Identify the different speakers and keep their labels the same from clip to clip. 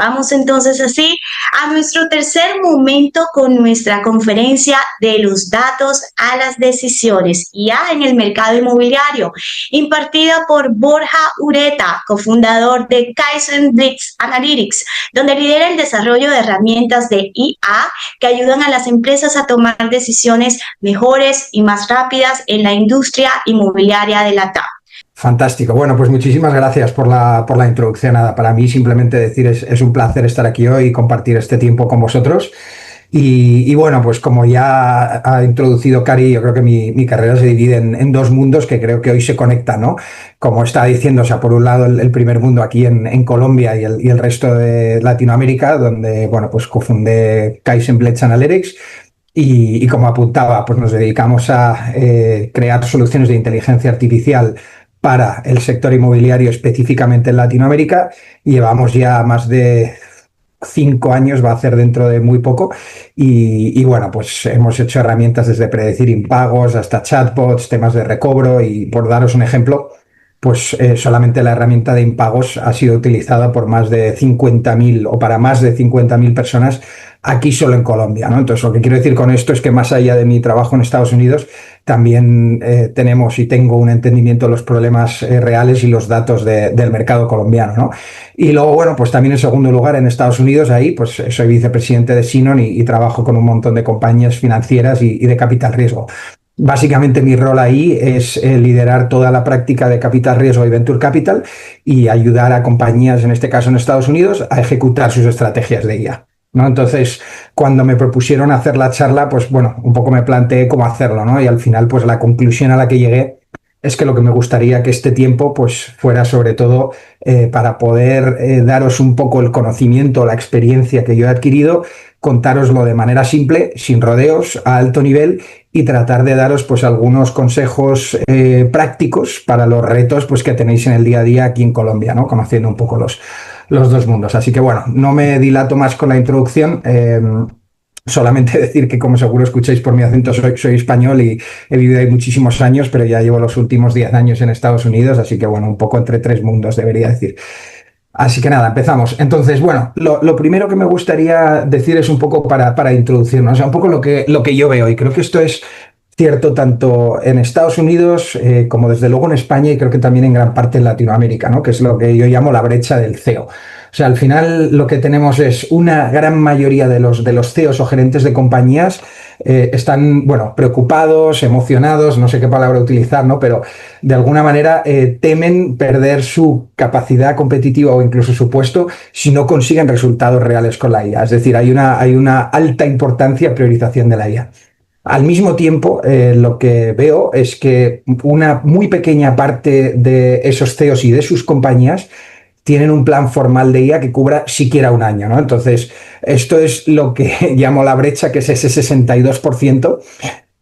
Speaker 1: Vamos entonces así a nuestro tercer momento con nuestra conferencia de los datos a las decisiones ya en el mercado inmobiliario, impartida por Borja Ureta, cofundador de Kaizen Blitz Analytics, donde lidera el desarrollo de herramientas de IA que ayudan a las empresas a tomar decisiones mejores y más rápidas en la industria inmobiliaria de la TAM.
Speaker 2: Fantástico. Bueno, pues muchísimas gracias por la introducción. Nada, para mí simplemente decir es un placer estar aquí hoy y compartir este tiempo con vosotros. Y bueno, pues como ya ha introducido Cari, yo creo que mi carrera se divide en dos mundos que creo que hoy se conectan, ¿no? Como está diciendo, o sea, por un lado el primer mundo aquí en Colombia y el resto de Latinoamérica, donde, bueno, pues cofundé Kaizen Blitz Analytics. Y como apuntaba, pues nos dedicamos a crear soluciones de inteligencia artificial para el sector inmobiliario, específicamente en Latinoamérica. Llevamos ya más de 5 años, va a hacer dentro de muy poco, y bueno, pues hemos hecho herramientas desde predecir impagos hasta chatbots, temas de recobro, y por daros un ejemplo, pues solamente la herramienta de impagos ha sido utilizada por más de 50.000 o para más de 50.000 personas aquí solo en Colombia, ¿no? Entonces, lo que quiero decir con esto es que más allá de mi trabajo en Estados Unidos, también tenemos y tengo un entendimiento de los problemas reales y los datos del mercado colombiano, ¿no? Y luego, bueno, pues también en segundo lugar en Estados Unidos, ahí pues soy vicepresidente de Sinon y trabajo con un montón de compañías financieras y de capital riesgo. Básicamente mi rol ahí es liderar toda la práctica de capital riesgo y venture capital y ayudar a compañías, en este caso en Estados Unidos, a ejecutar sus estrategias de IA, ¿no? Entonces, cuando me propusieron hacer la charla, pues bueno, un poco me planteé cómo hacerlo, ¿no? Y al final, pues la conclusión a la que llegué es que lo que me gustaría que este tiempo pues fuera sobre todo para poder daros un poco el conocimiento, la experiencia que yo he adquirido, contároslo de manera simple, sin rodeos, a alto nivel, y tratar de daros pues algunos consejos prácticos para los retos pues que tenéis en el día a día aquí en Colombia, ¿no? Conociendo un poco los dos mundos. Así que bueno, no me dilato más con la introducción. Solamente decir que, como seguro escucháis por mi acento, soy español y he vivido ahí muchísimos años, pero ya llevo los últimos 10 años en Estados Unidos, así que bueno, un poco entre tres mundos debería decir. Así que nada, empezamos. Entonces, bueno, lo primero que me gustaría decir es un poco para introducirnos, o sea, un poco lo que yo veo, y creo que esto es cierto tanto en Estados Unidos como desde luego en España, y creo que también en gran parte en Latinoamérica, ¿no? Que es lo que yo llamo la brecha del CEO. O sea, al final lo que tenemos es una gran mayoría de los CEOs o gerentes de compañías están, bueno, preocupados, emocionados, no sé qué palabra utilizar, ¿no? Pero de alguna manera temen perder su capacidad competitiva o incluso su puesto si no consiguen resultados reales con la IA. Es decir, hay una alta importancia priorización de la IA. Al mismo tiempo, lo que veo es que una muy pequeña parte de esos CEOs y de sus compañías tienen un plan formal de IA que cubra siquiera un año, ¿no? Entonces, esto es lo que llamo la brecha, que es ese 62%,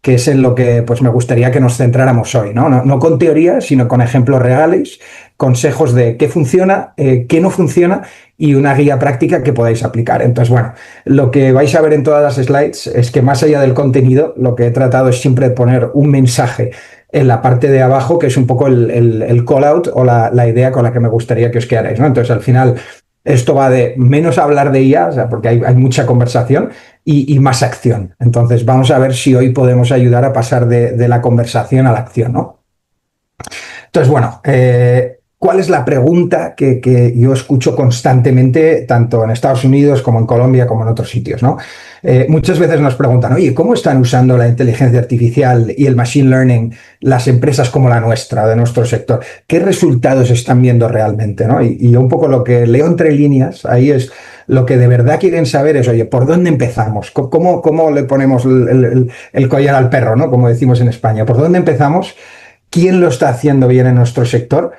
Speaker 2: que es en lo que pues, me gustaría que nos centráramos hoy, ¿no? No con teorías, sino con ejemplos reales, consejos de qué funciona, qué no funciona y una guía práctica que podáis aplicar. Entonces, bueno, lo que vais a ver en todas las slides es que más allá del contenido, lo que he tratado es siempre poner un mensaje en la parte de abajo, que es un poco el call out o la idea con la que me gustaría que os quedarais, ¿no? Entonces, al final, esto va de menos hablar de IA, o sea, porque hay mucha conversación, y más acción. Entonces, vamos a ver si hoy podemos ayudar a pasar de la conversación a la acción, ¿no? Entonces, bueno, ¿cuál es la pregunta que yo escucho constantemente, tanto en Estados Unidos como en Colombia, como en otros sitios, ¿no? Muchas veces nos preguntan, oye, ¿cómo están usando la inteligencia artificial y el machine learning las empresas como la nuestra, de nuestro sector? ¿Qué resultados están viendo realmente, ¿no? Y un poco lo que leo entre líneas ahí es lo que de verdad quieren saber es, oye, ¿por dónde empezamos? ¿Cómo le ponemos el collar al perro, ¿no? Como decimos en España. ¿Por dónde empezamos? ¿Quién lo está haciendo bien en nuestro sector?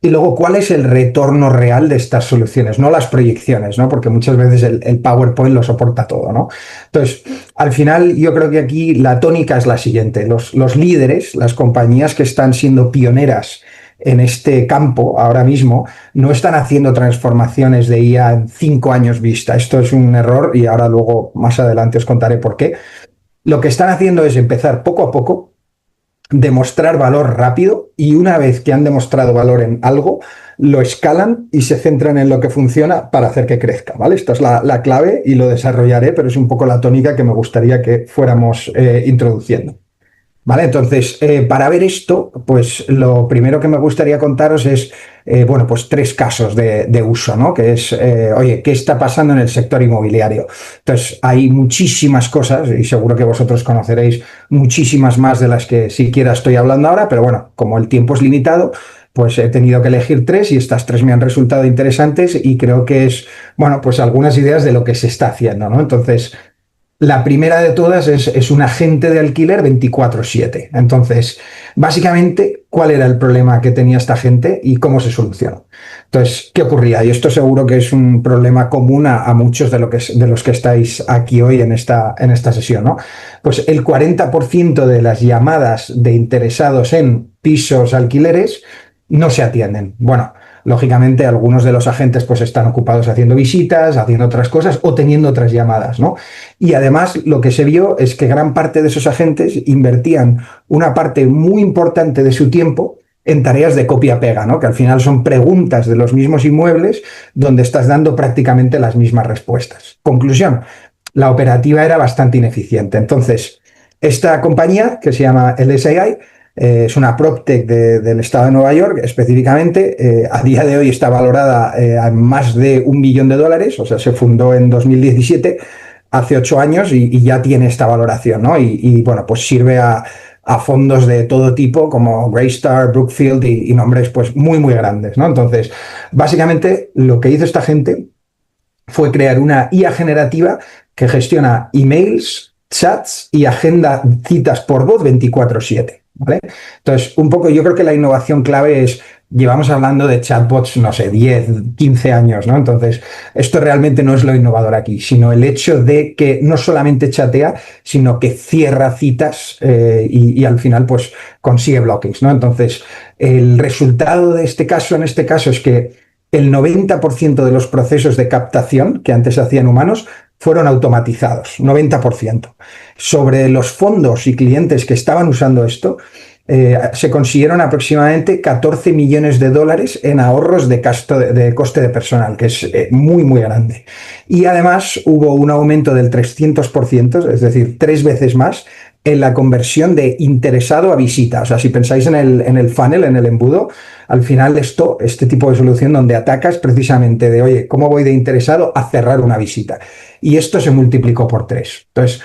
Speaker 2: Y luego, ¿cuál es el retorno real de estas soluciones? No las proyecciones, ¿no? Porque muchas veces el PowerPoint lo soporta todo, ¿no? Entonces, al final, yo creo que aquí la tónica es la siguiente. Los líderes, las compañías que están siendo pioneras en este campo ahora mismo, no están haciendo transformaciones de IA en 5 años vista. Esto es un error y ahora luego, más adelante, os contaré por qué. Lo que están haciendo es empezar poco a poco, demostrar valor rápido, y una vez que han demostrado valor en algo, lo escalan y se centran en lo que funciona para hacer que crezca, ¿vale? Esta es la clave y lo desarrollaré, pero es un poco la tónica que me gustaría que fuéramos introduciendo. Vale, entonces, para ver esto, pues lo primero que me gustaría contaros es, bueno, pues 3 casos de uso, ¿no? Que es, oye, ¿qué está pasando en el sector inmobiliario? Entonces, hay muchísimas cosas y seguro que vosotros conoceréis muchísimas más de las que siquiera estoy hablando ahora, pero bueno, como el tiempo es limitado, pues he tenido que elegir 3 y estas 3 me han resultado interesantes y creo que es, bueno, pues algunas ideas de lo que se está haciendo, ¿no? Entonces, la primera de todas es un agente de alquiler 24/7. Entonces, básicamente, ¿cuál era el problema que tenía esta gente y cómo se solucionó? Entonces, ¿qué ocurría? Y esto seguro que es un problema común a muchos de los que estáis aquí hoy en esta sesión, ¿no? Pues el 40% de las llamadas de interesados en pisos alquileres no se atienden. Bueno, lógicamente algunos de los agentes pues están ocupados haciendo visitas, haciendo otras cosas o teniendo otras llamadas, ¿no? Y además lo que se vio es que gran parte de esos agentes invertían una parte muy importante de su tiempo en tareas de copia-pega, ¿no? Que al final son preguntas de los mismos inmuebles donde estás dando prácticamente las mismas respuestas. Conclusión, la operativa era bastante ineficiente. Entonces, esta compañía, que se llama LSI, es una PropTech del estado de Nueva York, específicamente. A día de hoy está valorada a más de $1 billón, o sea, se fundó en 2017, hace 8 años, y ya tiene esta valoración, ¿no? Bueno, pues sirve a fondos de todo tipo, como Greystar, Brookfield y nombres pues muy, muy grandes, ¿no? Entonces, básicamente, lo que hizo esta gente fue crear una IA generativa que gestiona emails, chats y agenda citas por voz 24/7. ¿Vale? Entonces, un poco yo creo que la innovación clave es, llevamos hablando de chatbots, no sé, 10, 15 años, ¿no? Entonces, esto realmente no es lo innovador aquí, sino el hecho de que no solamente chatea, sino que cierra citas y al final, pues, consigue blockings, ¿no? Entonces, el resultado de este caso, en este caso, es que el 90% de los procesos de captación que antes hacían humanos fueron automatizados, 90%. Sobre los fondos y clientes que estaban usando esto, se consiguieron aproximadamente $14 millones en ahorros de coste de personal, que es muy, muy grande. Y además hubo un aumento del 300%, es decir, 3 veces más, en la conversión de interesado a visita. O sea, si pensáis en el funnel, en el embudo, al final este tipo de solución donde atacas precisamente de, oye, ¿cómo voy de interesado a cerrar una visita? Y esto se multiplicó por 3. Entonces,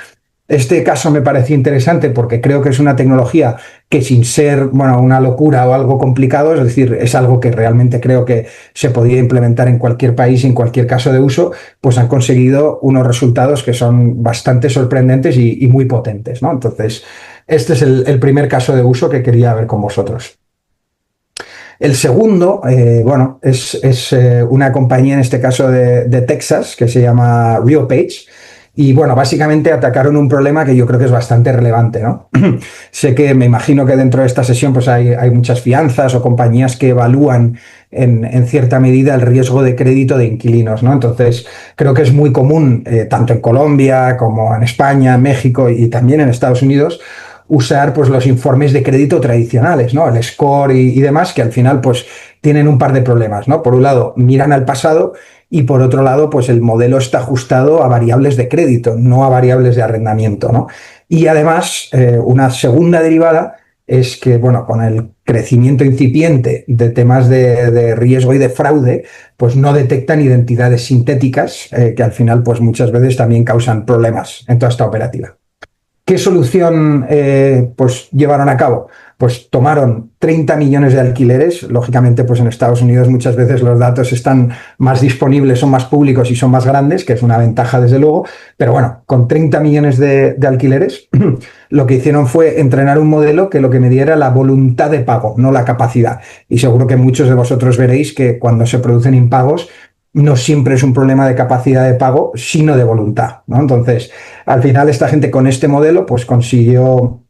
Speaker 2: este caso me pareció interesante porque creo que es una tecnología que, sin ser, bueno, una locura o algo complicado, es decir, es algo que realmente creo que se podía implementar en cualquier país, en cualquier caso de uso, pues han conseguido unos resultados que son bastante sorprendentes y muy potentes, ¿no? Entonces, este es el primer caso de uso que quería ver con vosotros. El segundo, bueno, es una compañía, en este caso de Texas, que se llama RealPage. Y bueno, básicamente atacaron un problema que yo creo que es bastante relevante, ¿no? Sé que me imagino que dentro de esta sesión pues hay muchas fianzas o compañías que evalúan en cierta medida el riesgo de crédito de inquilinos, ¿no? Entonces, creo que es muy común, tanto en Colombia como en España, México y también en Estados Unidos, usar pues los informes de crédito tradicionales, ¿no? El score y demás, que al final pues tienen un par de problemas, ¿no? Por un lado, miran al pasado y por otro lado, pues el modelo está ajustado a variables de crédito, no a variables de arrendamiento, ¿no? Y además, una segunda derivada es que, bueno, con el crecimiento incipiente de temas de riesgo y de fraude, pues no detectan identidades sintéticas que al final, pues muchas veces también causan problemas en toda esta operativa. ¿Qué solución pues llevaron a cabo? Pues tomaron 30 millones de alquileres. Lógicamente, pues en Estados Unidos muchas veces los datos están más disponibles, son más públicos y son más grandes, que es una ventaja desde luego. Pero bueno, con 30 millones de alquileres, lo que hicieron fue entrenar un modelo que lo que midiera la voluntad de pago, no la capacidad. Y seguro que muchos de vosotros veréis que cuando se producen impagos, no siempre es un problema de capacidad de pago, sino de voluntad, ¿no? Entonces, al final, esta gente con este modelo pues consiguió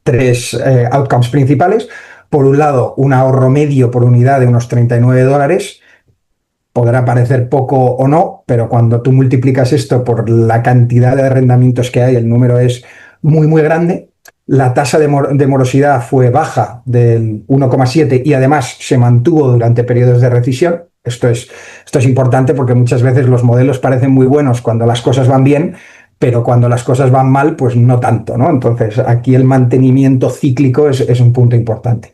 Speaker 2: 3 outcomes principales. Por un lado, un ahorro medio por unidad de unos $39. Podrá parecer poco o no, pero cuando tú multiplicas esto por la cantidad de arrendamientos que hay, el número es muy, muy grande. la tasa de morosidad fue baja del 1,7 y además se mantuvo durante periodos de recesión. Esto es importante porque muchas veces los modelos parecen muy buenos cuando las cosas van bien, pero cuando las cosas van mal, pues no tanto, ¿no? Entonces, aquí el mantenimiento cíclico es un punto importante.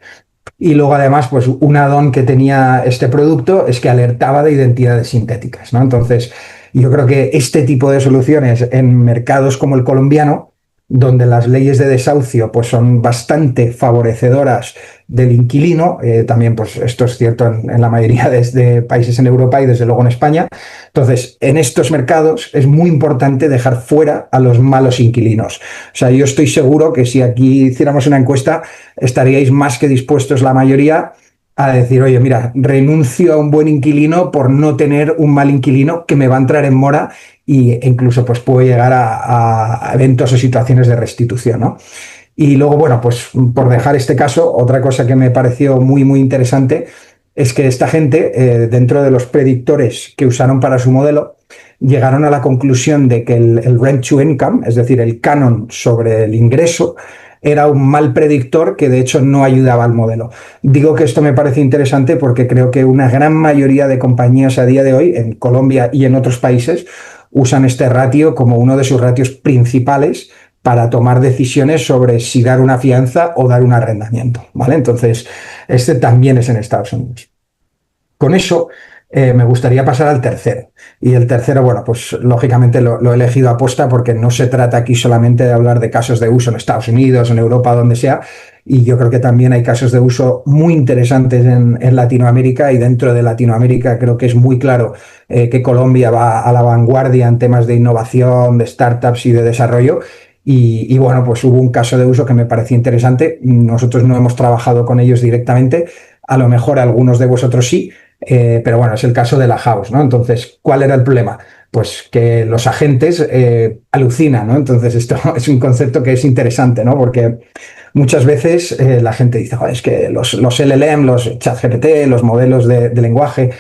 Speaker 2: Y luego, además, pues un add-on que tenía este producto es que alertaba de identidades sintéticas, ¿no? Entonces, yo creo que este tipo de soluciones en mercados como el colombiano, donde las leyes de desahucio pues, son bastante favorecedoras del inquilino, también pues, esto es cierto en la mayoría de países en Europa y desde luego en España. Entonces, en estos mercados es muy importante dejar fuera a los malos inquilinos. O sea, yo estoy seguro que si aquí hiciéramos una encuesta, estaríais más que dispuestos la mayoría a decir, oye, mira, renuncio a un buen inquilino por no tener un mal inquilino que me va a entrar en mora e incluso pues puedo llegar a eventos o situaciones de restitución, ¿no? Y luego, bueno, pues por dejar este caso, otra cosa que me pareció muy, muy interesante es que esta gente, dentro de los predictores que usaron para su modelo, llegaron a la conclusión de que el rent to income, es decir, el canon sobre el ingreso, era un mal predictor que de hecho no ayudaba al modelo. Digo que esto me parece interesante porque creo que una gran mayoría de compañías a día de hoy, en Colombia y en otros países, usan este ratio como uno de sus ratios principales para tomar decisiones sobre si dar una fianza o dar un arrendamiento, ¿vale? Entonces, este también es en Estados Unidos. Con eso, me gustaría pasar al tercero. Y el tercero, bueno, pues lógicamente lo he elegido a posta porque no se trata aquí solamente de hablar de casos de uso en Estados Unidos, en Europa, donde sea, y yo creo que también hay casos de uso muy interesantes en Latinoamérica, y dentro de Latinoamérica creo que es muy claro que Colombia va a la vanguardia en temas de innovación, de startups y de desarrollo. Y bueno, pues hubo un caso de uso que me pareció interesante. Nosotros no hemos trabajado con ellos directamente, a lo mejor algunos de vosotros sí, pero bueno, es el caso de la House, ¿no? Entonces, ¿cuál era el problema? Pues que los agentes alucinan, ¿no? Entonces, esto es un concepto que es interesante, ¿no? Porque muchas veces la gente dice, joder, es que los LLM, los ChatGPT, los modelos de lenguaje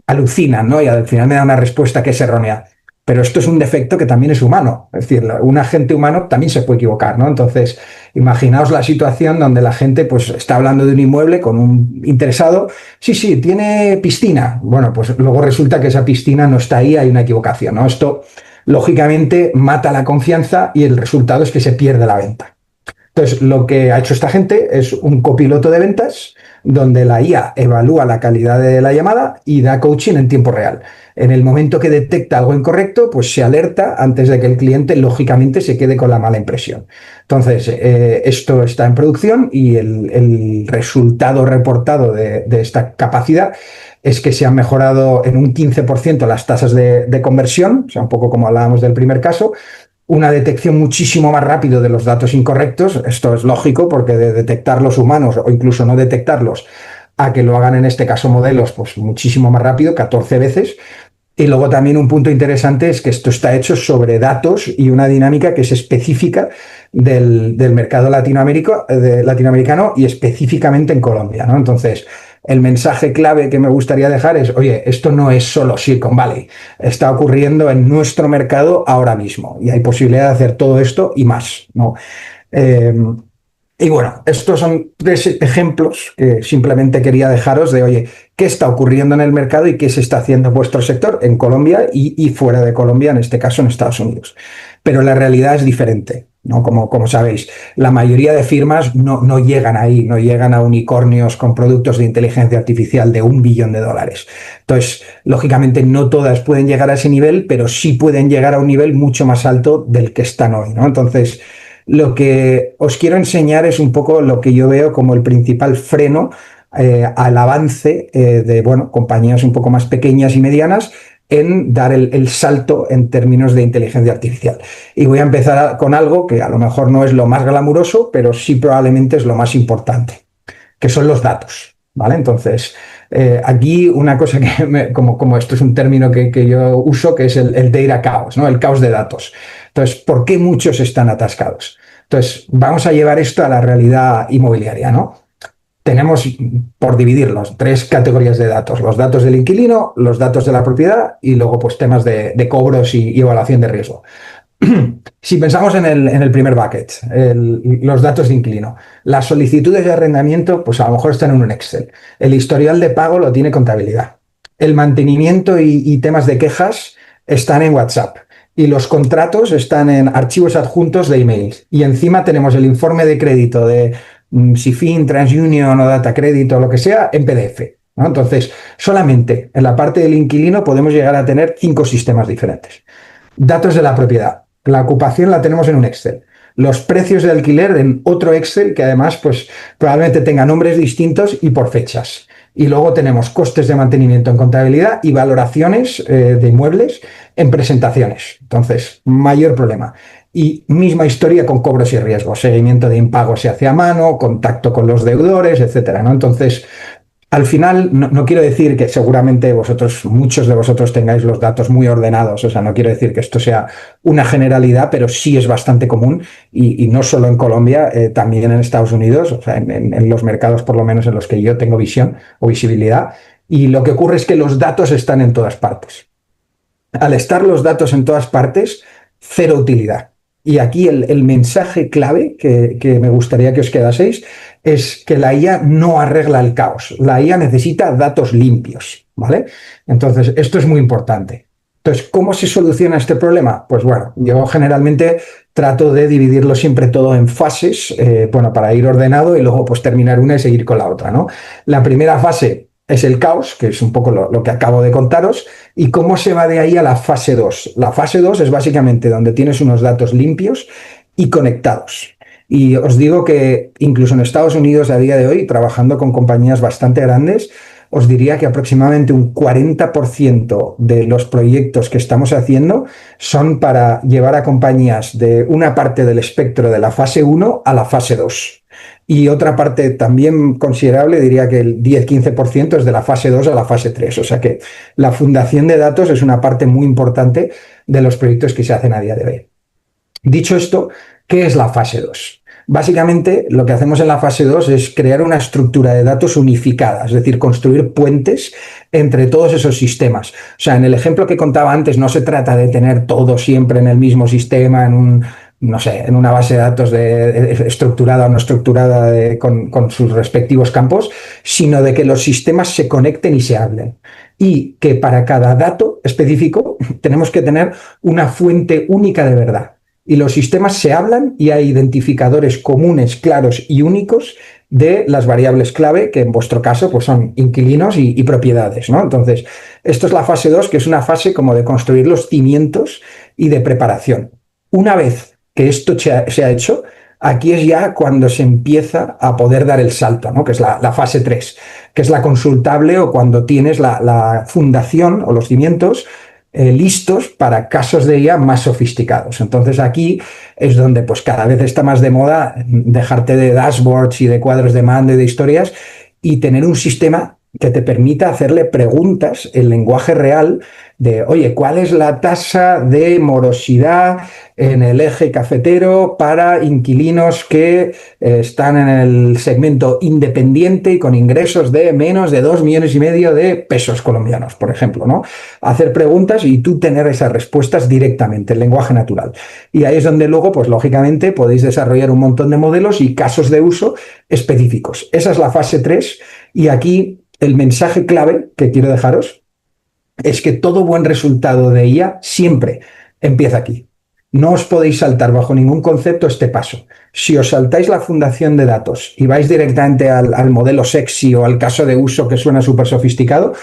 Speaker 2: alucinan, ¿no? Y al final me da una respuesta que es errónea. Pero esto es un defecto que también es humano. Es decir, un agente humano también se puede equivocar, ¿no? Entonces, imaginaos la situación donde la gente pues, está hablando de un inmueble con un interesado. Sí, tiene piscina. Bueno, pues luego resulta que esa piscina no está ahí, hay una equivocación, ¿no? Esto, lógicamente, mata la confianza y el resultado es que se pierde la venta. Entonces, lo que ha hecho esta gente es un copiloto de ventas donde la IA evalúa la calidad de la llamada y da coaching en tiempo real. En el momento que detecta algo incorrecto, pues se alerta antes de que el cliente, lógicamente, se quede con la mala impresión. Entonces, esto está en producción y el resultado reportado de esta capacidad es que se han mejorado en un 15% las tasas de conversión, o sea, un poco como hablábamos del primer caso, una detección muchísimo más rápido de los datos incorrectos. Esto es lógico porque de detectar los humanos o incluso no detectarlos a que lo hagan en este caso modelos, pues muchísimo más rápido, 14 veces. Y luego también un punto interesante es que esto está hecho sobre datos y una dinámica que es específica del mercado latinoamericano y específicamente en Colombia, ¿no? Entonces, el mensaje clave que me gustaría dejar es, oye, esto no es solo Silicon Valley, está ocurriendo en nuestro mercado ahora mismo y hay posibilidad de hacer todo esto y más, ¿no? Y bueno, estos son 3 ejemplos que simplemente quería dejaros de, oye, qué está ocurriendo en el mercado y qué se está haciendo en vuestro sector en Colombia y fuera de Colombia, en este caso en Estados Unidos. Pero la realidad es diferente, ¿no? Como sabéis, la mayoría de firmas no llegan ahí, no llegan a unicornios con productos de inteligencia artificial de $1 billón. Entonces, lógicamente no todas pueden llegar a ese nivel, pero sí pueden llegar a un nivel mucho más alto del que están hoy, ¿no? Entonces, lo que os quiero enseñar es un poco lo que yo veo como el principal freno al avance de compañías un poco más pequeñas y medianas en dar el salto en términos de inteligencia artificial. Y voy a empezar con algo que a lo mejor no es lo más glamuroso, pero sí probablemente es lo más importante, que son los datos, ¿vale? Entonces, aquí una cosa que, como esto es un término que yo uso, que es el data chaos, ¿no? El caos de datos. Entonces, ¿por qué muchos están atascados? Entonces, vamos a llevar esto a la realidad inmobiliaria, ¿no? Tenemos, por dividirlos, 3 categorías de datos: los datos del inquilino, los datos de la propiedad y luego pues temas de cobros y evaluación de riesgo. Si pensamos en el primer bucket, los datos de inquilino, las solicitudes de arrendamiento, pues a lo mejor están en un Excel. El historial de pago lo tiene contabilidad. El mantenimiento y temas de quejas están en WhatsApp. Y los contratos están en archivos adjuntos de emails. Y encima tenemos el informe de crédito de Sifin, TransUnion o Data Credit o lo que sea en PDF, ¿no? Entonces, solamente en la parte del inquilino podemos llegar a tener 5 sistemas diferentes. Datos de la propiedad. La ocupación la tenemos en un Excel. Los precios de alquiler en otro Excel que además pues, probablemente tenga nombres distintos y por fechas. Y luego tenemos costes de mantenimiento en contabilidad y valoraciones de inmuebles en presentaciones. Entonces, mayor problema. Y misma historia con cobros y riesgos. Seguimiento de impagos se hace a mano, contacto con los deudores, etcétera, ¿no? Entonces, al final, no quiero decir que seguramente muchos de vosotros tengáis los datos muy ordenados, o sea, no quiero decir que esto sea una generalidad, pero sí es bastante común y no solo en Colombia, también en Estados Unidos, o sea, en los mercados por lo menos en los que yo tengo visión o visibilidad. Y lo que ocurre es que los datos están en todas partes. Al estar los datos en todas partes, cero utilidad. Y aquí el mensaje clave que me gustaría que os quedaseis es que la IA no arregla el caos. La IA necesita datos limpios, ¿vale? Entonces, esto es muy importante. Entonces, ¿cómo se soluciona este problema? Pues bueno, yo generalmente trato de dividirlo siempre todo en fases, para ir ordenado y luego pues terminar una y seguir con la otra, ¿no? La primera fase es el caos, que es un poco lo que acabo de contaros, y cómo se va de ahí a la fase 2. La fase 2 es básicamente donde tienes unos datos limpios y conectados. Y os digo que incluso en Estados Unidos a día de hoy, trabajando con compañías bastante grandes, os diría que aproximadamente un 40% de los proyectos que estamos haciendo son para llevar a compañías de una parte del espectro de la fase 1 a la fase 2. Y otra parte también considerable, diría que el 10-15% es de la fase 2 a la fase 3. O sea que la fundación de datos es una parte muy importante de los proyectos que se hacen a día de hoy. Dicho esto, ¿qué es la fase 2? Básicamente, lo que hacemos en la fase 2 es crear una estructura de datos unificada, es decir, construir puentes entre todos esos sistemas. O sea, en el ejemplo que contaba antes, no se trata de tener todo siempre en el mismo sistema, en una base de datos estructurada o no estructurada con sus respectivos campos, sino de que los sistemas se conecten y se hablen. Y que para cada dato específico tenemos que tener una fuente única de verdad. Y los sistemas se hablan y hay identificadores comunes, claros y únicos de las variables clave, que en vuestro caso pues son inquilinos y propiedades, ¿no? Entonces, esto es la fase 2, que es una fase como de construir los cimientos y de preparación. Una vez que esto se ha hecho, aquí es ya cuando se empieza a poder dar el salto, ¿no? Que es la fase 3, que es la consultable, o cuando tienes la fundación o los cimientos listos para casos de IA más sofisticados. Entonces aquí es donde pues cada vez está más de moda dejarte de dashboards y de cuadros de mando y de historias y tener un sistema que te permita hacerle preguntas en lenguaje real de, oye, ¿cuál es la tasa de morosidad en el eje cafetero para inquilinos que están en el segmento independiente y con ingresos de menos de 2,5 millones de pesos colombianos, por ejemplo, ¿no? Hacer preguntas y tú tener esas respuestas directamente en lenguaje natural. Y ahí es donde luego, pues lógicamente, podéis desarrollar un montón de modelos y casos de uso específicos. Esa es la fase 3 y aquí el mensaje clave que quiero dejaros es que todo buen resultado de IA siempre empieza aquí. No os podéis saltar bajo ningún concepto este paso. Si os saltáis la fundación de datos y vais directamente al modelo sexy o al caso de uso que suena súper sofisticado,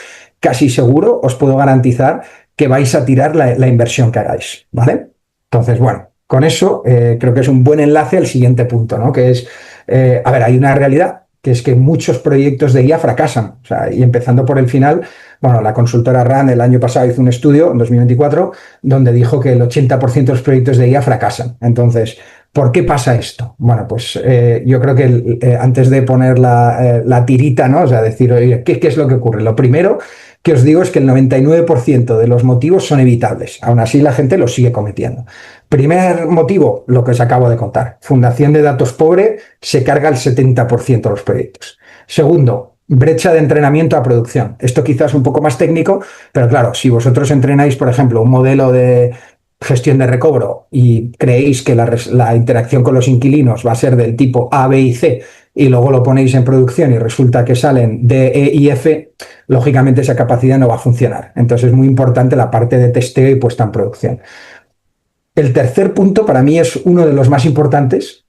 Speaker 2: casi seguro os puedo garantizar que vais a tirar la inversión que hagáis, ¿vale? Entonces, bueno, con eso creo que es un buen enlace al siguiente punto, ¿no? Que es, hay una realidad, que es que muchos proyectos de IA fracasan. O sea, y empezando por el final, bueno, la consultora RAND el año pasado hizo un estudio, en 2024, donde dijo que el 80% de los proyectos de IA fracasan. Entonces, ¿por qué pasa esto? Bueno, pues yo creo que antes de poner la tirita, ¿no? O sea, decir, oye, ¿qué es lo que ocurre? Lo primero que os digo es que el 99% de los motivos son evitables. Aún así, la gente los sigue cometiendo. Primer motivo, lo que os acabo de contar. Fundación de datos pobre se carga el 70% de los proyectos. Segundo, brecha de entrenamiento a producción. Esto quizás es un poco más técnico, pero claro, si vosotros entrenáis, por ejemplo, un modelo de gestión de recobro y creéis que la interacción con los inquilinos va a ser del tipo A, B y C, y luego lo ponéis en producción y resulta que salen D, E y F, lógicamente esa capacidad no va a funcionar. Entonces es muy importante la parte de testeo y puesta en producción. El tercer punto para mí es uno de los más importantes,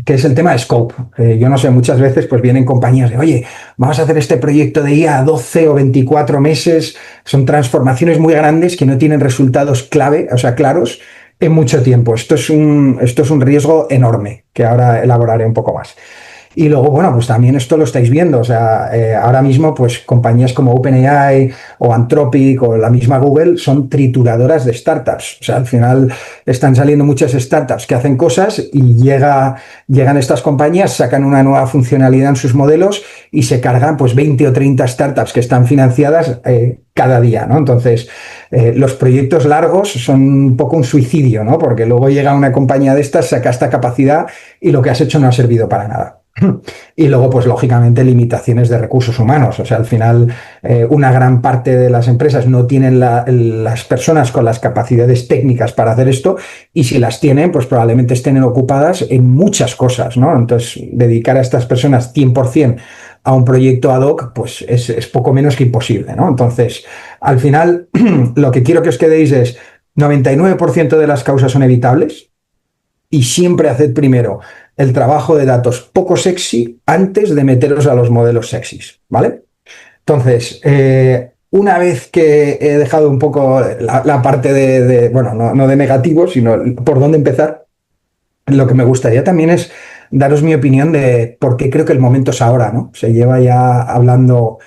Speaker 2: que es el tema de scope. Yo no sé, muchas veces pues vienen compañías de, oye, vamos a hacer este proyecto de IA a 12 o 24 meses, son transformaciones muy grandes que no tienen resultados clave, o sea, claros, en mucho tiempo. Esto es un riesgo enorme, que ahora elaboraré un poco más. Y luego, bueno, pues también esto lo estáis viendo, o sea, ahora mismo, pues compañías como OpenAI o Anthropic o la misma Google son trituradoras de startups. O sea, al final están saliendo muchas startups que hacen cosas y llegan estas compañías, sacan una nueva funcionalidad en sus modelos y se cargan pues 20 o 30 startups que están financiadas cada día, ¿no? Entonces, los proyectos largos son un poco un suicidio, ¿no? Porque luego llega una compañía de estas, saca esta capacidad y lo que has hecho no ha servido para nada. Y luego, pues lógicamente, limitaciones de recursos humanos. O sea, al final, una gran parte de las empresas no tienen las personas con las capacidades técnicas para hacer esto, y si las tienen, pues probablemente estén ocupadas en muchas cosas, ¿no? Entonces, dedicar a estas personas 100% a un proyecto ad hoc, pues es poco menos que imposible, ¿no? Entonces, al final, lo que quiero que os quedéis es 99% de las causas son evitables, y siempre haced primero el trabajo de datos poco sexy antes de meteros a los modelos sexys, ¿vale? Entonces, una vez que he dejado un poco la parte bueno, no de negativo, sino por dónde empezar, lo que me gustaría también es daros mi opinión de por qué creo que el momento es ahora, ¿no? Se lleva ya hablando,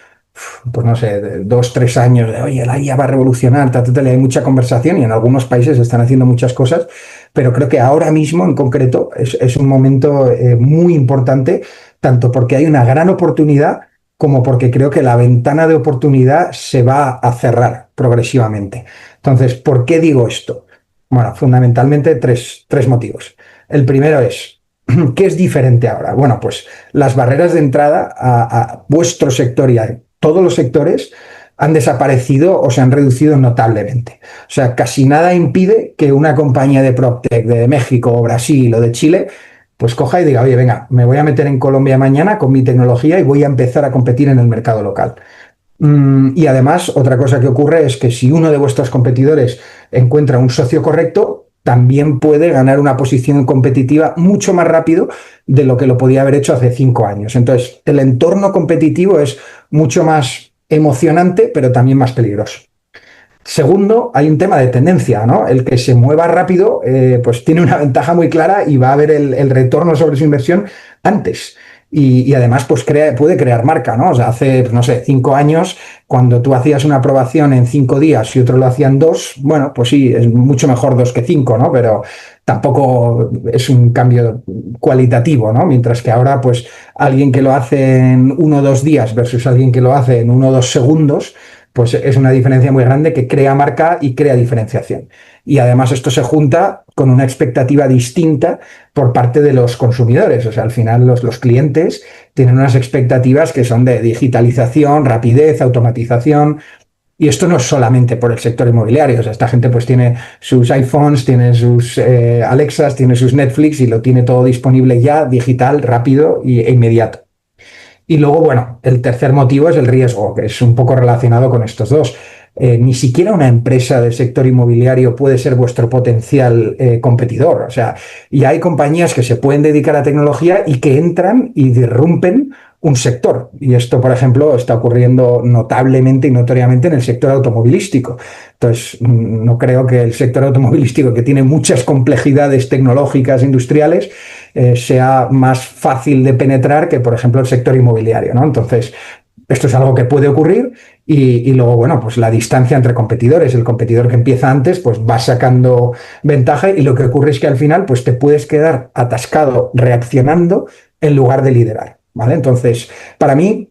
Speaker 2: pues no sé, de 2, 3 años de, oye, la IA va a revolucionar, hay mucha conversación y en algunos países están haciendo muchas cosas, pero creo que ahora mismo en concreto es un momento muy importante, tanto porque hay una gran oportunidad como porque creo que la ventana de oportunidad se va a cerrar progresivamente. Entonces, ¿por qué digo esto? Bueno, fundamentalmente tres motivos. El primero es, ¿qué es diferente ahora? Bueno, pues las barreras de entrada a vuestro sector y a todos los sectores han desaparecido o se han reducido notablemente. O sea, casi nada impide que una compañía de PropTech de México o Brasil o de Chile pues coja y diga, oye, venga, me voy a meter en Colombia mañana con mi tecnología y voy a empezar a competir en el mercado local. Y además, otra cosa que ocurre es que si uno de vuestros competidores encuentra un socio correcto, también puede ganar una posición competitiva mucho más rápido de lo que lo podía haber hecho hace 5 años. Entonces, el entorno competitivo es mucho más emocionante, pero también más peligroso. Segundo, hay un tema de tendencia, ¿no? El que se mueva rápido, pues tiene una ventaja muy clara y va a ver el retorno sobre su inversión antes. Y además, pues puede crear marca, ¿no? O sea, hace, no sé, 5 años, cuando tú hacías una aprobación en 5 días y otro lo hacía en 2, bueno, pues sí, es mucho mejor 2 que 5, ¿no? Pero tampoco es un cambio cualitativo, ¿no? Mientras que ahora, pues, alguien que lo hace en 1 o 2 días versus alguien que lo hace en 1 o 2 segundos, pues es una diferencia muy grande que crea marca y crea diferenciación. Y además esto se junta con una expectativa distinta por parte de los consumidores. O sea, al final los clientes tienen unas expectativas que son de digitalización, rapidez, automatización. Y esto no es solamente por el sector inmobiliario. O sea, esta gente pues tiene sus iPhones, tiene sus Alexas, tiene sus Netflix y lo tiene todo disponible ya, digital, rápido e inmediato. Y luego, bueno, el tercer motivo es el riesgo, que es un poco relacionado con estos dos. Ni siquiera una empresa del sector inmobiliario puede ser vuestro potencial competidor. O sea, y hay compañías que se pueden dedicar a tecnología y que entran y disrumpen un sector. Y esto, por ejemplo, está ocurriendo notablemente y notoriamente en el sector automovilístico. Entonces, no creo que el sector automovilístico, que tiene muchas complejidades tecnológicas, industriales, sea más fácil de penetrar que, por ejemplo, el sector inmobiliario, ¿no? Entonces, esto es algo que puede ocurrir y luego, bueno, pues la distancia entre competidores. El competidor que empieza antes, pues va sacando ventaja y lo que ocurre es que al final, pues te puedes quedar atascado reaccionando en lugar de liderar, ¿vale? Entonces, para mí,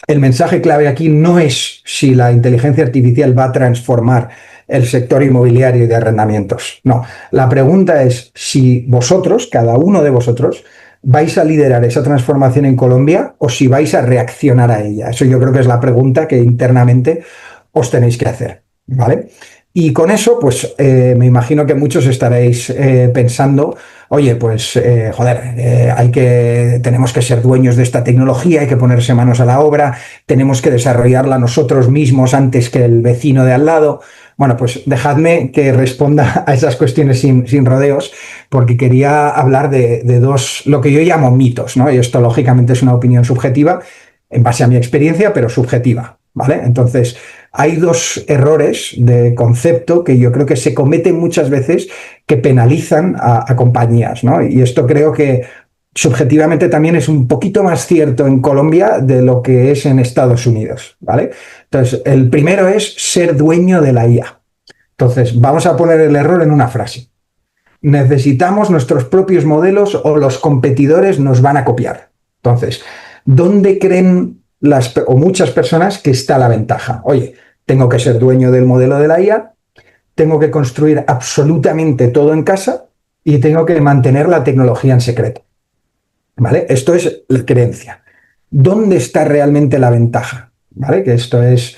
Speaker 2: el mensaje clave aquí no es si la inteligencia artificial va a transformar el sector inmobiliario y de arrendamientos. No, la pregunta es si vosotros, cada uno de vosotros, vais a liderar esa transformación en Colombia o si vais a reaccionar a ella. Eso yo creo que es la pregunta que internamente os tenéis que hacer, ¿vale? Y con eso, pues me imagino que muchos estaréis pensando, oye, pues joder, tenemos que ser dueños de esta tecnología, hay que ponerse manos a la obra, tenemos que desarrollarla nosotros mismos antes que el vecino de al lado. Bueno, pues dejadme que responda a esas cuestiones sin rodeos, porque quería hablar de dos, lo que yo llamo mitos, ¿no? Y esto lógicamente es una opinión subjetiva, en base a mi experiencia, pero subjetiva, ¿vale? Entonces, hay dos errores de concepto que yo creo que se cometen muchas veces que penalizan a compañías, ¿no? Y esto creo que subjetivamente también es un poquito más cierto en Colombia de lo que es en Estados Unidos, ¿vale? Entonces, el primero es ser dueño de la IA. Entonces, vamos a poner el error en una frase. Necesitamos nuestros propios modelos o los competidores nos van a copiar. Entonces, ¿dónde creen muchas personas que está la ventaja? Oye, tengo que ser dueño del modelo de la IA, tengo que construir absolutamente todo en casa y tengo que mantener la tecnología en secreto. ¿Vale? Esto es la creencia. ¿Dónde está realmente la ventaja? ¿Vale? Que esto es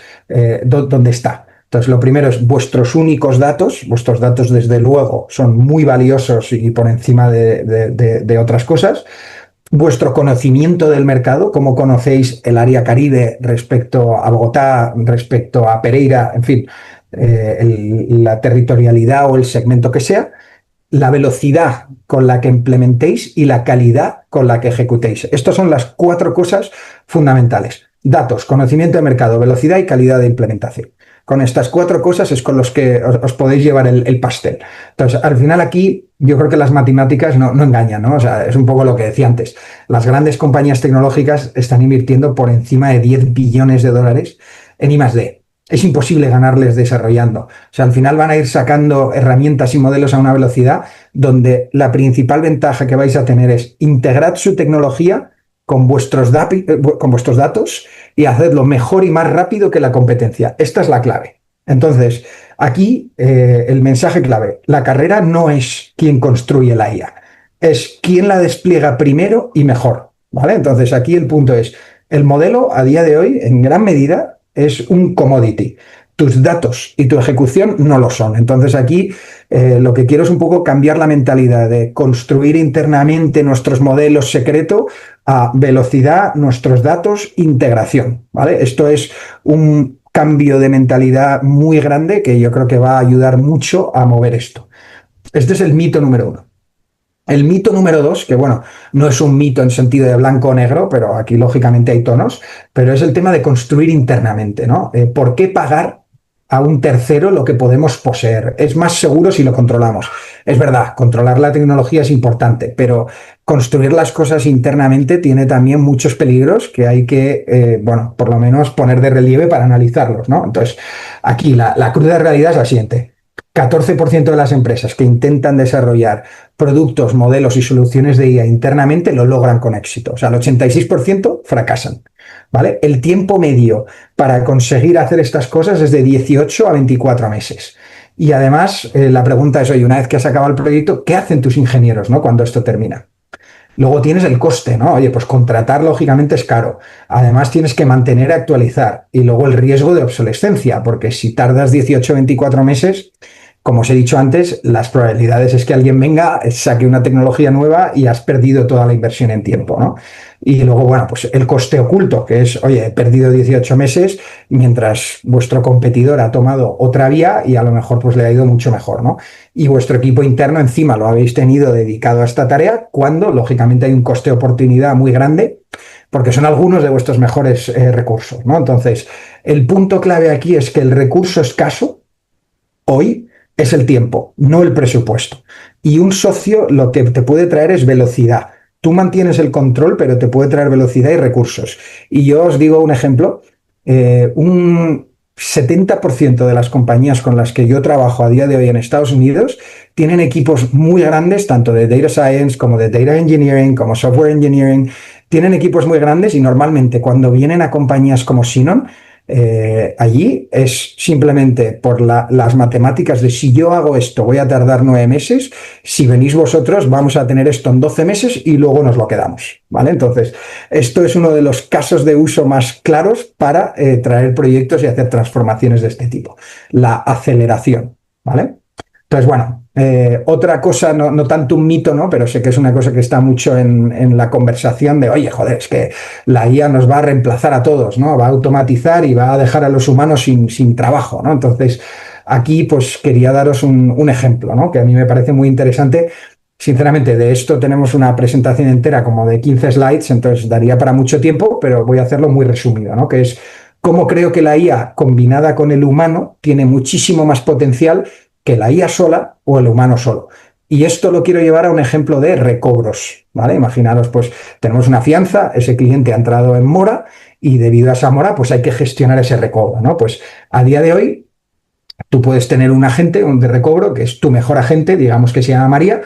Speaker 2: dónde está. Entonces, lo primero es vuestros únicos datos. Vuestros datos, desde luego, son muy valiosos y por encima de otras cosas. Vuestro conocimiento del mercado, cómo conocéis el área Caribe respecto a Bogotá, respecto a Pereira, en fin, la territorialidad o el segmento que sea, la velocidad con la que implementéis y la calidad con la que ejecutéis. Estas son las 4 cosas fundamentales. Datos, conocimiento de mercado, velocidad y calidad de implementación. Con estas 4 cosas es con los que os podéis llevar el pastel. Entonces, al final aquí yo creo que las matemáticas no engañan, ¿no? O sea, es un poco lo que decía antes. Las grandes compañías tecnológicas están invirtiendo por encima de 10 billones de dólares en I+D. Es imposible ganarles desarrollando. O sea, al final van a ir sacando herramientas y modelos a una velocidad donde la principal ventaja que vais a tener es integrar su tecnología con vuestros datos y hacerlo mejor y más rápido que la competencia. Esta es la clave. Entonces, aquí el mensaje clave. La carrera no es quién construye la IA, es quién la despliega primero y mejor, ¿vale? Entonces, aquí el punto es, el modelo a día de hoy, en gran medida, es un commodity. Tus datos y tu ejecución no lo son. Entonces aquí lo que quiero es un poco cambiar la mentalidad de construir internamente nuestros modelos secreto a velocidad, nuestros datos, integración, ¿vale? Esto es un cambio de mentalidad muy grande que yo creo que va a ayudar mucho a mover esto. Este es el mito número 1. El mito número 2, que bueno, no es un mito en sentido de blanco o negro, pero aquí lógicamente hay tonos, pero es el tema de construir internamente, ¿no? ¿Por qué pagar a un tercero lo que podemos poseer? Es más seguro si lo controlamos. Es verdad, controlar la tecnología es importante, pero construir las cosas internamente tiene también muchos peligros que hay que, bueno, por lo menos poner de relieve para analizarlos, ¿no? Entonces, aquí la cruda realidad es la siguiente. 14% de las empresas que intentan desarrollar productos, modelos y soluciones de IA internamente lo logran con éxito. O sea, el 86% fracasan, ¿vale? El tiempo medio para conseguir hacer estas cosas es de 18 a 24 meses. Y además, la pregunta es, oye, una vez que has acabado el proyecto, ¿qué hacen tus ingenieros, ¿no? Cuando esto termina? Luego tienes el coste, ¿no? Oye, pues contratar lógicamente es caro. Además tienes que mantener y actualizar. Y luego el riesgo de obsolescencia, porque si tardas 18 o 24 meses, como os he dicho antes, las probabilidades es que alguien venga, saque una tecnología nueva y has perdido toda la inversión en tiempo, ¿no? Y luego, bueno, pues el coste oculto, que es, oye, he perdido 18 meses mientras vuestro competidor ha tomado otra vía y a lo mejor pues le ha ido mucho mejor, ¿no? Y vuestro equipo interno encima lo habéis tenido dedicado a esta tarea cuando, lógicamente, hay un coste de oportunidad muy grande porque son algunos de vuestros mejores recursos, ¿no? Entonces, el punto clave aquí es que el recurso escaso hoy es el tiempo, no el presupuesto. Y un socio lo que te puede traer es velocidad. Tú mantienes el control, pero te puede traer velocidad y recursos. Y yo os digo un ejemplo. Un 70% de las compañías con las que yo trabajo a día de hoy en Estados Unidos tienen equipos muy grandes, tanto de Data Science como de Data Engineering, como Software Engineering. Tienen equipos muy grandes y normalmente cuando vienen a compañías como Sinon, allí es simplemente por las matemáticas de si yo hago esto voy a tardar 9 meses, si venís vosotros vamos a tener esto en 12 meses y luego nos lo quedamos, ¿vale? Entonces, esto es uno de los casos de uso más claros para traer proyectos y hacer transformaciones de este tipo, la aceleración, ¿vale? Entonces, bueno, otra cosa, no tanto un mito, ¿no? Pero sé que es una cosa que está mucho en la conversación de, oye, joder, es que la IA nos va a reemplazar a todos, ¿no? Va a automatizar y va a dejar a los humanos sin trabajo, ¿no? Entonces, aquí pues quería daros un ejemplo, ¿no? Que a mí me parece muy interesante. Sinceramente, de esto tenemos una presentación entera como de 15 slides, entonces daría para mucho tiempo, pero voy a hacerlo muy resumido, ¿no? Que es cómo creo que la IA combinada con el humano tiene muchísimo más potencial que la IA sola o el humano solo. Y esto lo quiero llevar a un ejemplo de recobros, ¿vale? Imaginaros, pues tenemos una fianza, ese cliente ha entrado en mora y debido a esa mora, pues hay que gestionar ese recobro, ¿no? Pues a día de hoy tú puedes tener un agente de recobro que es tu mejor agente, digamos que se llama María,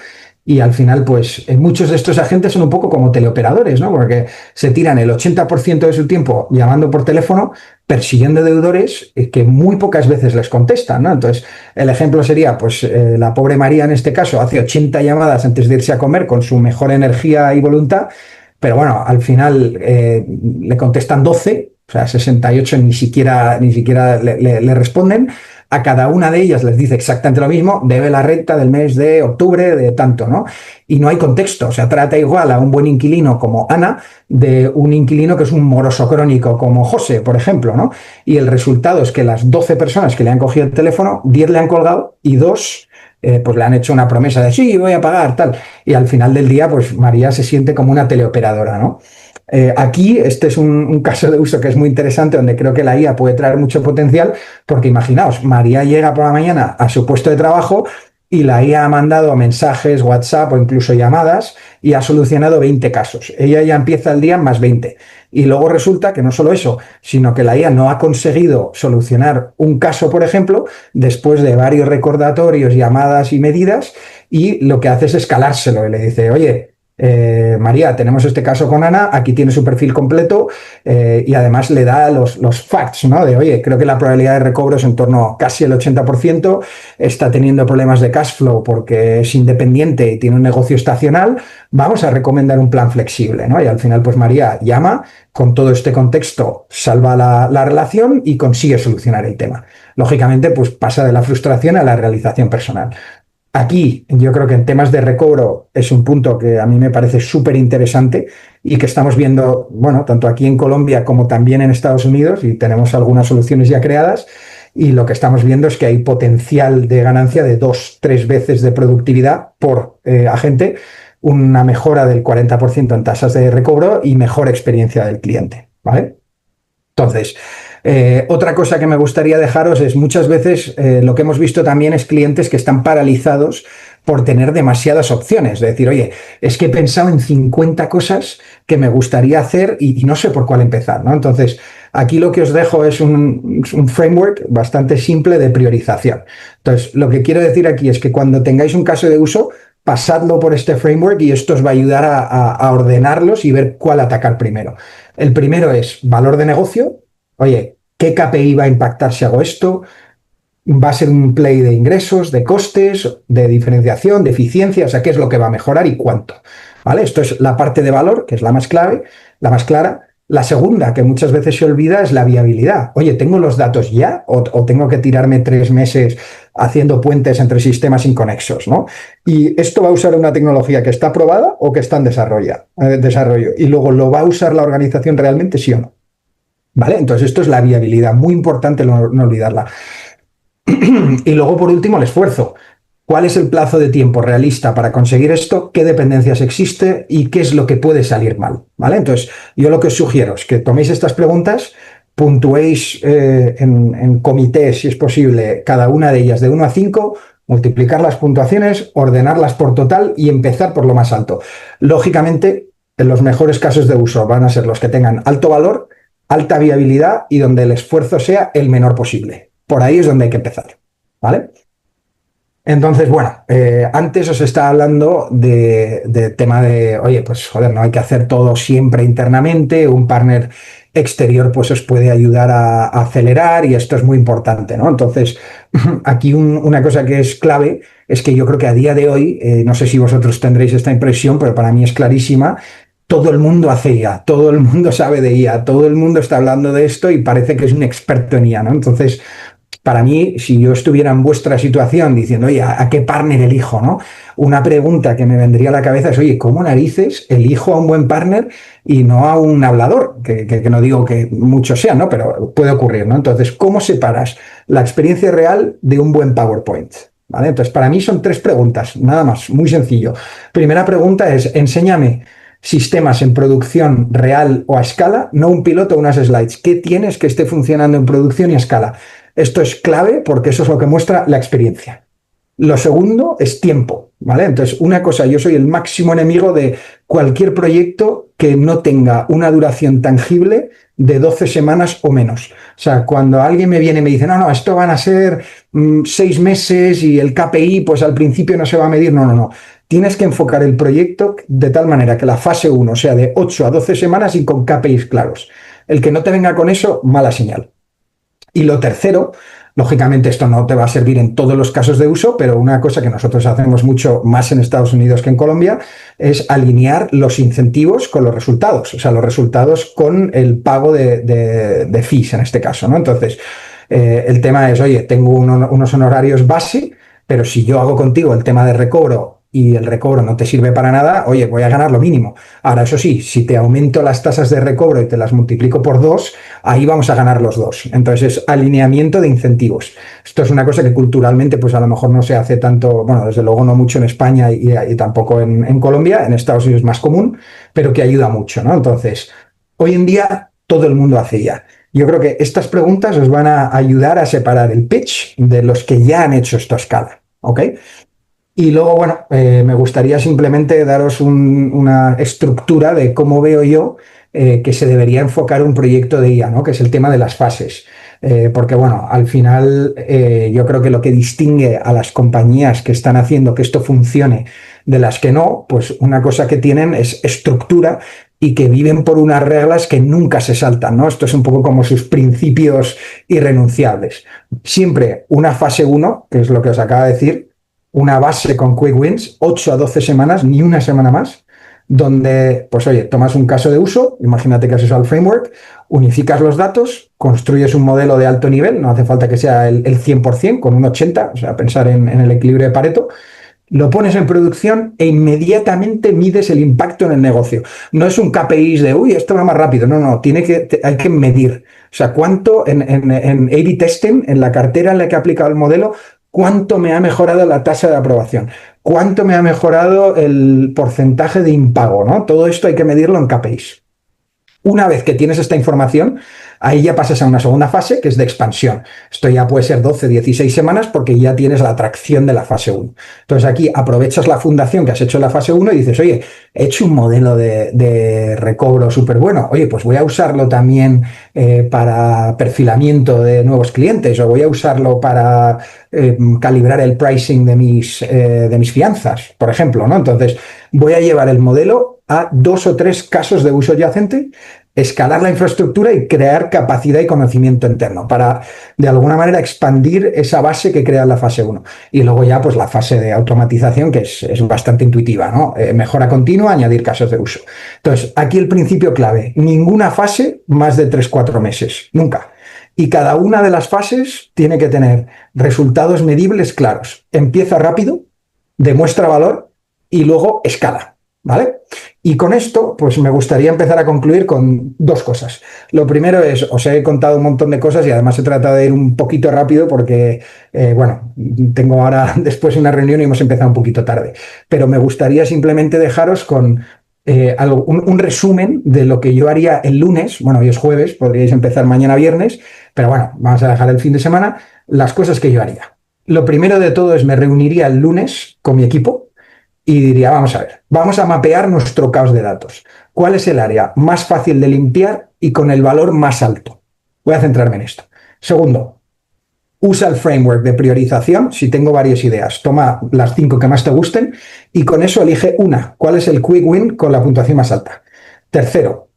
Speaker 2: y al final, pues muchos de estos agentes son un poco como teleoperadores, ¿no? Porque se tiran el 80% de su tiempo llamando por teléfono, persiguiendo deudores que muy pocas veces les contestan, ¿no? Entonces, el ejemplo sería, pues la pobre María en este caso hace 80 llamadas antes de irse a comer con su mejor energía y voluntad, pero bueno, al final le contestan 12, o sea, 68 ni siquiera le responden. A cada una de ellas les dice exactamente lo mismo, debe la renta del mes de octubre de tanto, ¿no? Y no hay contexto, o sea, trata igual a un buen inquilino como Ana de un inquilino que es un moroso crónico como José, por ejemplo, ¿no? Y el resultado es que las 12 personas que le han cogido el teléfono, 10 le han colgado y 2 pues le han hecho una promesa de sí, voy a pagar, tal. Y al final del día, pues María se siente como una teleoperadora, ¿no? Aquí este es un caso de uso que es muy interesante, donde creo que la IA puede traer mucho potencial, porque imaginaos, María llega por la mañana a su puesto de trabajo y la IA ha mandado mensajes, WhatsApp o incluso llamadas y ha solucionado 20 casos. Ella ya empieza el día más 20. Y luego resulta que no solo eso, sino que la IA no ha conseguido solucionar un caso, por ejemplo, después de varios recordatorios, llamadas y medidas, y lo que hace es escalárselo y le dice, oye, María, tenemos este caso con Ana, aquí tiene su perfil completo y además le da los facts, ¿no? De, oye, creo que la probabilidad de recobro es en torno a casi el 80%, está teniendo problemas de cash flow porque es independiente y tiene un negocio estacional, vamos a recomendar un plan flexible, ¿no? Y al final, pues María llama, con todo este contexto, salva la relación y consigue solucionar el tema. Lógicamente, pues pasa de la frustración a la realización personal. Aquí yo creo que en temas de recobro es un punto que a mí me parece súper interesante y que estamos viendo, bueno, tanto aquí en Colombia como también en Estados Unidos, y tenemos algunas soluciones ya creadas, y lo que estamos viendo es que hay potencial de ganancia de 2, 3 veces de productividad por agente, una mejora del 40% en tasas de recobro y mejor experiencia del cliente, ¿vale? Entonces, otra cosa que me gustaría dejaros es muchas veces lo que hemos visto también es clientes que están paralizados por tener demasiadas opciones. Es decir, oye, es que he pensado en 50 cosas que me gustaría hacer y no sé por cuál empezar, ¿no? Entonces, aquí lo que os dejo es un framework bastante simple de priorización. Entonces, lo que quiero decir aquí es que cuando tengáis un caso de uso, pasadlo por este framework y esto os va a ayudar a ordenarlos y ver cuál atacar primero. El primero es valor de negocio. Oye, ¿qué KPI va a impactar si hago esto? ¿Va a ser un play de ingresos, de costes, de diferenciación, de eficiencia? O sea, ¿qué es lo que va a mejorar y cuánto? ¿Vale? Esto es la parte de valor, que es la más clave, la más clara. La segunda, que muchas veces se olvida, es la viabilidad. Oye, ¿tengo los datos ya o tengo que tirarme 3 meses haciendo puentes entre sistemas inconexos, ¿no? Y esto va a usar una tecnología que está aprobada o que está en desarrollo. Y luego, ¿lo va a usar la organización realmente, sí o no? ¿Vale? Entonces, esto es la viabilidad. Muy importante no olvidarla. Y luego, por último, el esfuerzo. ¿Cuál es el plazo de tiempo realista para conseguir esto? ¿Qué dependencias existe? ¿Y qué es lo que puede salir mal? ¿Vale? Entonces, yo lo que os sugiero es que toméis estas preguntas, puntuéis en comités, si es posible, cada una de ellas de 1 a 5, multiplicar las puntuaciones, ordenarlas por total y empezar por lo más alto. Lógicamente, en los mejores casos de uso van a ser los que tengan alto valor, alta viabilidad y donde el esfuerzo sea el menor posible. Por ahí es donde hay que empezar. ¿Vale? Entonces, bueno, antes os estaba hablando de tema de, oye, pues joder, no hay que hacer todo siempre internamente, un partner exterior pues os puede ayudar a acelerar y esto es muy importante, ¿no? Entonces, aquí una cosa que es clave es que yo creo que a día de hoy, no sé si vosotros tendréis esta impresión, pero para mí es clarísima, todo el mundo hace IA, todo el mundo sabe de IA, todo el mundo está hablando de esto y parece que es un experto en IA, ¿no? Entonces, para mí, si yo estuviera en vuestra situación diciendo, oye, ¿a qué partner elijo, no? Una pregunta que me vendría a la cabeza es, oye, ¿cómo narices elijo a un buen partner y no a un hablador? Que no digo que muchos sean, ¿no? Pero puede ocurrir, ¿no? Entonces, ¿cómo separas la experiencia real de un buen PowerPoint? ¿Vale? Entonces, para mí son 3 preguntas, nada más, muy sencillo. Primera pregunta es, enséñame sistemas en producción real o a escala, no un piloto o unas slides. ¿Qué tienes que esté funcionando en producción y a escala? Esto es clave porque eso es lo que muestra la experiencia. Lo segundo es tiempo, ¿vale? Entonces, una cosa, yo soy el máximo enemigo de cualquier proyecto que no tenga una duración tangible de 12 semanas o menos. O sea, cuando alguien me viene y me dice, no, esto van a ser 6 meses y el KPI, pues al principio no se va a medir. No. Tienes que enfocar el proyecto de tal manera que la fase 1 sea de 8 a 12 semanas y con KPIs claros. El que no te venga con eso, mala señal. Y lo tercero, lógicamente esto no te va a servir en todos los casos de uso, pero una cosa que nosotros hacemos mucho más en Estados Unidos que en Colombia es alinear los incentivos con los resultados, o sea, los resultados con el pago de fees en este caso, ¿no? Entonces, el tema es, oye, tengo unos honorarios base, pero si yo hago contigo el tema de recobro y el recobro no te sirve para nada, oye, voy a ganar lo mínimo. Ahora, eso sí, si te aumento las tasas de recobro y te las multiplico por 2, ahí vamos a ganar los dos. Entonces es alineamiento de incentivos. Esto es una cosa que culturalmente pues a lo mejor no se hace tanto, bueno, desde luego no mucho en España y tampoco en Colombia, en Estados Unidos es más común, pero que ayuda mucho, ¿no? Entonces, hoy en día todo el mundo hace ya. Yo creo que estas preguntas os van a ayudar a separar el pitch de los que ya han hecho esta escala, ¿ok? Y luego, bueno, me gustaría simplemente daros una estructura de cómo veo yo que se debería enfocar un proyecto de IA, ¿no? Que es el tema de las fases. Porque, bueno, al final yo creo que lo que distingue a las compañías que están haciendo que esto funcione de las que no, pues una cosa que tienen es estructura y que viven por unas reglas que nunca se saltan, ¿no? Esto es un poco como sus principios irrenunciables. Siempre una fase uno, que es lo que os acabo de decir, una base con quick wins, 8 a 12 semanas, ni una semana más, donde, pues oye, tomas un caso de uso, imagínate que has usado el framework, unificas los datos, construyes un modelo de alto nivel, no hace falta que sea el 100%, con un 80%, o sea, pensar en el equilibrio de Pareto, lo pones en producción e inmediatamente mides el impacto en el negocio. No es un KPI de, uy, esto va más rápido. No, hay que medir. O sea, cuánto en A/B testing, en la cartera en la que he aplicado el modelo, cuánto me ha mejorado la tasa de aprobación, cuánto me ha mejorado el porcentaje de impago, ¿no? Todo esto hay que medirlo en KPIs. Una vez que tienes esta información, ahí ya pasas a una segunda fase, que es de expansión. Esto ya puede ser 12, 16 semanas porque ya tienes la atracción de la fase 1. Entonces aquí aprovechas la fundación que has hecho en la fase 1 y dices, oye, he hecho un modelo de recobro súper bueno. Oye, pues voy a usarlo también para perfilamiento de nuevos clientes o voy a usarlo para calibrar el pricing de mis fianzas, por ejemplo, ¿no? Entonces voy a llevar el modelo a 2 o 3 casos de uso adyacente, escalar la infraestructura y crear capacidad y conocimiento interno para, de alguna manera, expandir esa base que crea la fase 1. Y luego ya, pues la fase de automatización, que es bastante intuitiva, ¿no? Mejora continua, añadir casos de uso. Entonces, aquí el principio clave, ninguna fase más de 3-4 meses, nunca. Y cada una de las fases tiene que tener resultados medibles claros. Empieza rápido, demuestra valor y luego escala. ¿Vale? Y con esto, pues me gustaría empezar a concluir con 2 cosas. Lo primero es, os he contado un montón de cosas y además he tratado de ir un poquito rápido porque, bueno, tengo ahora después una reunión y hemos empezado un poquito tarde. Pero me gustaría simplemente dejaros con un resumen de lo que yo haría el lunes. Bueno, hoy es jueves, podríais empezar mañana viernes, pero bueno, vamos a dejar el fin de semana. Las cosas que yo haría. Lo primero de todo es me reuniría el lunes con mi equipo y diría, vamos a ver, vamos a mapear nuestro caos de datos. ¿Cuál es el área más fácil de limpiar y con el valor más alto? Voy a centrarme en esto. Segundo, usa el framework de priorización. Si tengo varias ideas, toma las 5 que más te gusten y con eso elige una. ¿Cuál es el quick win con la puntuación más alta? Tercero,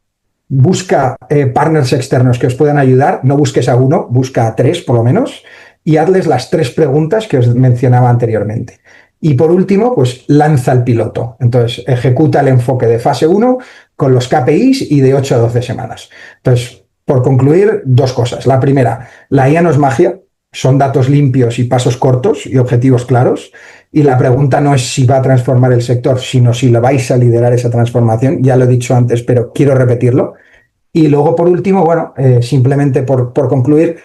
Speaker 2: busca partners externos que os puedan ayudar. No busques a uno, busca a 3 por lo menos y hazles las 3 preguntas que os mencionaba anteriormente. Y por último, pues lanza el piloto. Entonces, ejecuta el enfoque de fase 1 con los KPIs y de 8 a 12 semanas. Entonces, por concluir, 2 cosas. La primera, la IA no es magia, son datos limpios y pasos cortos y objetivos claros. Y la pregunta no es si va a transformar el sector, sino si lo vais a liderar esa transformación. Ya lo he dicho antes, pero quiero repetirlo. Y luego, por último, bueno, simplemente por concluir,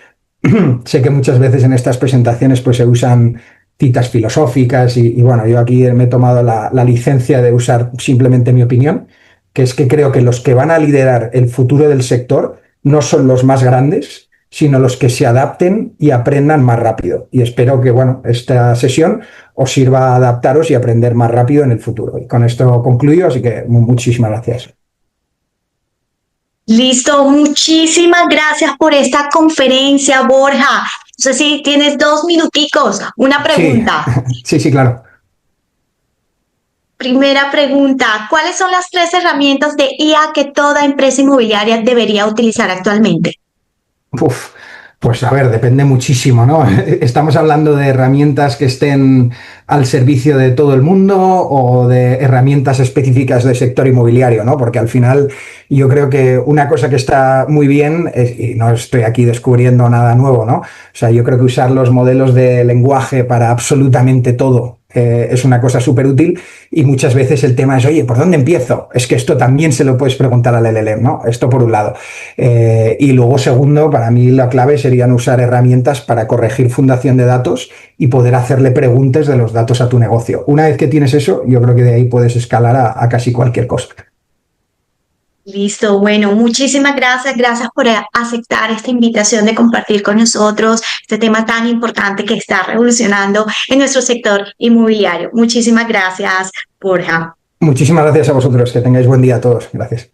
Speaker 2: sé que muchas veces en estas presentaciones pues, se usan citas filosóficas y bueno, yo aquí me he tomado la licencia de usar simplemente mi opinión, que es que creo que los que van a liderar el futuro del sector no son los más grandes, sino los que se adapten y aprendan más rápido. Y espero que, bueno, esta sesión os sirva a adaptaros y aprender más rápido en el futuro. Y con esto concluyo, así que muchísimas gracias.
Speaker 1: Listo, muchísimas gracias por esta conferencia, Borja. No sé si tienes 2 minuticos. Una
Speaker 2: Sí,
Speaker 1: pregunta.
Speaker 2: sí, claro.
Speaker 1: Primera pregunta, ¿cuáles son las 3 herramientas de IA que toda empresa inmobiliaria debería utilizar actualmente?
Speaker 2: Uf, pues a ver, depende muchísimo, ¿no? ¿Estamos hablando de herramientas que estén al servicio de todo el mundo o de herramientas específicas del sector inmobiliario, ¿no? Porque al final yo creo que una cosa que está muy bien, y no estoy aquí descubriendo nada nuevo, ¿no? O sea, yo creo que usar los modelos de lenguaje para absolutamente todo es una cosa súper útil y muchas veces el tema es, oye, ¿por dónde empiezo? Es que esto también se lo puedes preguntar al LLM, ¿no? Esto por un lado. Y luego, segundo, para mí la clave serían usar herramientas para corregir fundación de datos y poder hacerle preguntas de los datos a tu negocio. Una vez que tienes eso, yo creo que de ahí puedes escalar a casi cualquier cosa.
Speaker 1: Listo, bueno, muchísimas gracias, gracias por aceptar esta invitación de compartir con nosotros este tema tan importante que está revolucionando en nuestro sector inmobiliario. Muchísimas gracias, Borja.
Speaker 2: Muchísimas gracias a vosotros, que tengáis buen día a todos. Gracias.